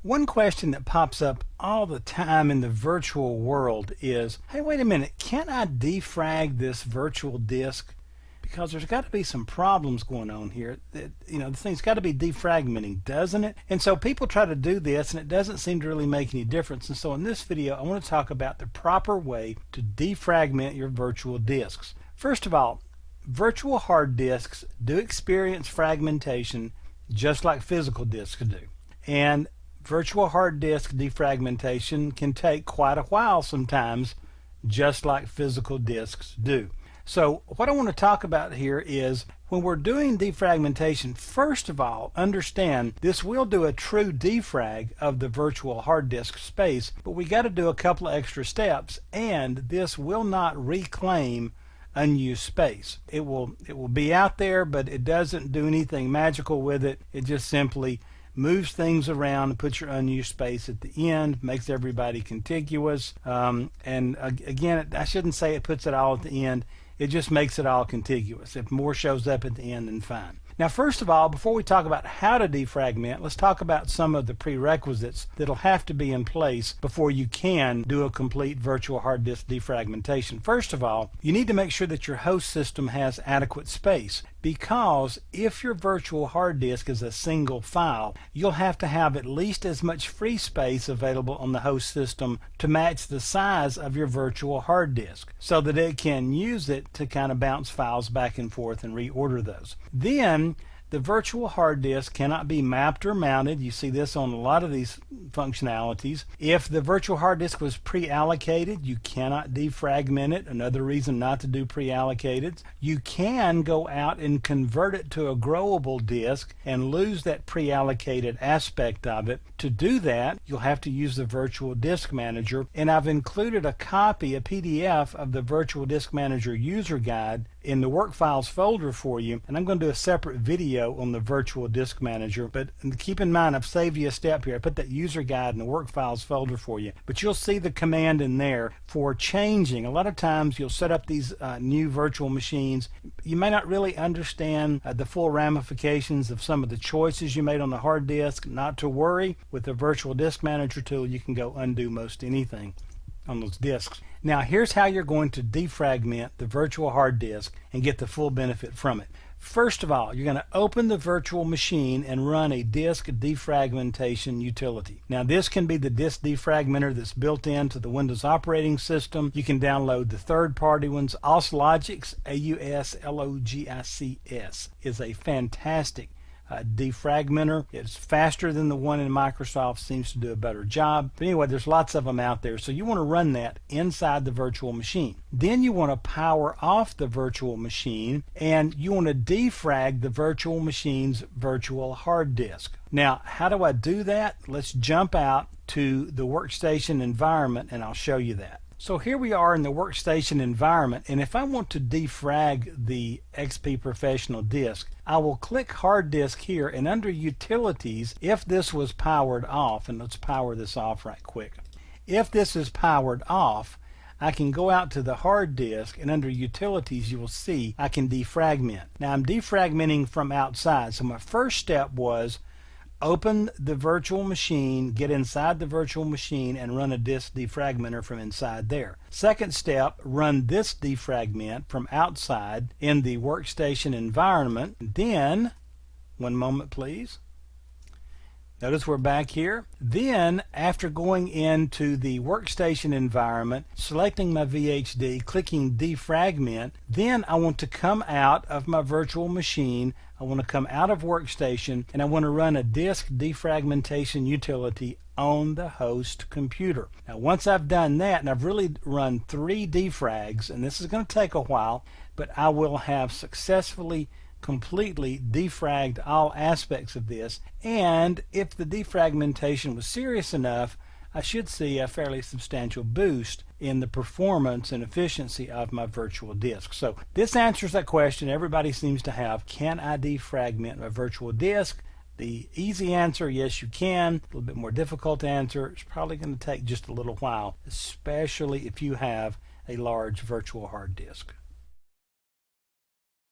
One question that pops up all the time in the virtual world is, hey, wait a minute, can't I defrag this virtual disk? Because there's got to be some problems going on here. The thing's got to be defragmenting, doesn't it? And so people try to do this, and it doesn't seem to really make any difference. And so in this video, I want to talk about the proper way to defragment your virtual disks. First of all, virtual hard disks do experience fragmentation just like physical disks do. And virtual hard disk defragmentation can take quite a while sometimes, just like physical disks do. So what I want to talk about here is when we're doing defragmentation, first of all, understand this will do a true defrag of the virtual hard disk space, but we got to do a couple of extra steps, and this will not reclaim unused space. It will be out there, but it doesn't do anything magical with it. It just simply moves things around and puts your unused space at the end, makes everybody contiguous. Again, I shouldn't say it puts it all at the end. It just makes it all contiguous. If more shows up at the end, then fine. Now, first of all, before we talk about how to defragment, let's talk about some of the prerequisites that'll have to be in place before you can do a complete virtual hard disk defragmentation. First of all, you need to make sure that your host system has adequate space, because if your virtual hard disk is a single file, you'll have to have at least as much free space available on the host system to match the size of your virtual hard disk so that it can use it to kind of bounce files back and forth and reorder those. Then the virtual hard disk cannot be mapped or mounted. You see this on a lot of these functionalities. If the virtual hard disk was pre-allocated, you cannot defragment it. Another reason not to do pre-allocated. You can go out and convert it to a growable disk and lose that pre-allocated aspect of it. To do that, you'll have to use the Virtual Disk Manager, and I've included a copy, a PDF of the Virtual Disk Manager user guide in the work files folder for you, and I'm going to do a separate video on the Virtual Disk Manager, but keep in mind I've saved you a step here. I put that user guide in the work files folder for you, but you'll see the command in there for changing. A lot of times you'll set up these new virtual machines. You may not really understand the full ramifications of some of the choices you made on the hard disk. Not to worry, with the Virtual Disk Manager tool you can go undo most anything on those disks. Now here's how you're going to defragment the virtual hard disk and get the full benefit from it. First of all, you're going to open the virtual machine and run a disk defragmentation utility. Now this can be the disk defragmenter that's built into the Windows operating system. You can download the third-party ones. Auslogix, AUSLOGICS, is a fantastic defragmenter. It's faster than the one in Microsoft, seems to do a better job. But anyway, there's lots of them out there. So you want to run that inside the virtual machine. Then you want to power off the virtual machine, and you want to defrag the virtual machine's virtual hard disk. Now, how do I do that? Let's jump out to the workstation environment and I'll show you that. So here we are in the workstation environment, and if I want to defrag the XP Professional disk, I will click hard disk here, and under utilities, if this was powered off, and let's power this off right quick. If this is powered off, I can go out to the hard disk, and under utilities you will see I can defragment. Now I'm defragmenting from outside, so my first step was open the virtual machine, get inside the virtual machine, and run a disk defragmenter from inside there. Second step, run this defragment from outside in the workstation environment. Then, one moment please. Notice we're back here. Then, after going into the workstation environment, selecting my VHD, clicking defragment, then I want to come out of my virtual machine. I want to come out of workstation, and I want to run a disk defragmentation utility on the host computer. Now once I've done that, and I've really run 3 defrags, and this is going to take a while, but I will have successfully completely defragged all aspects of this, and if the defragmentation was serious enough, I should see a fairly substantial boost in the performance and efficiency of my virtual disk. So this answers that question everybody seems to have. Can I defragment my virtual disk? The easy answer, yes you can. A little bit more difficult answer, it's probably going to take just a little while, especially if you have a large virtual hard disk.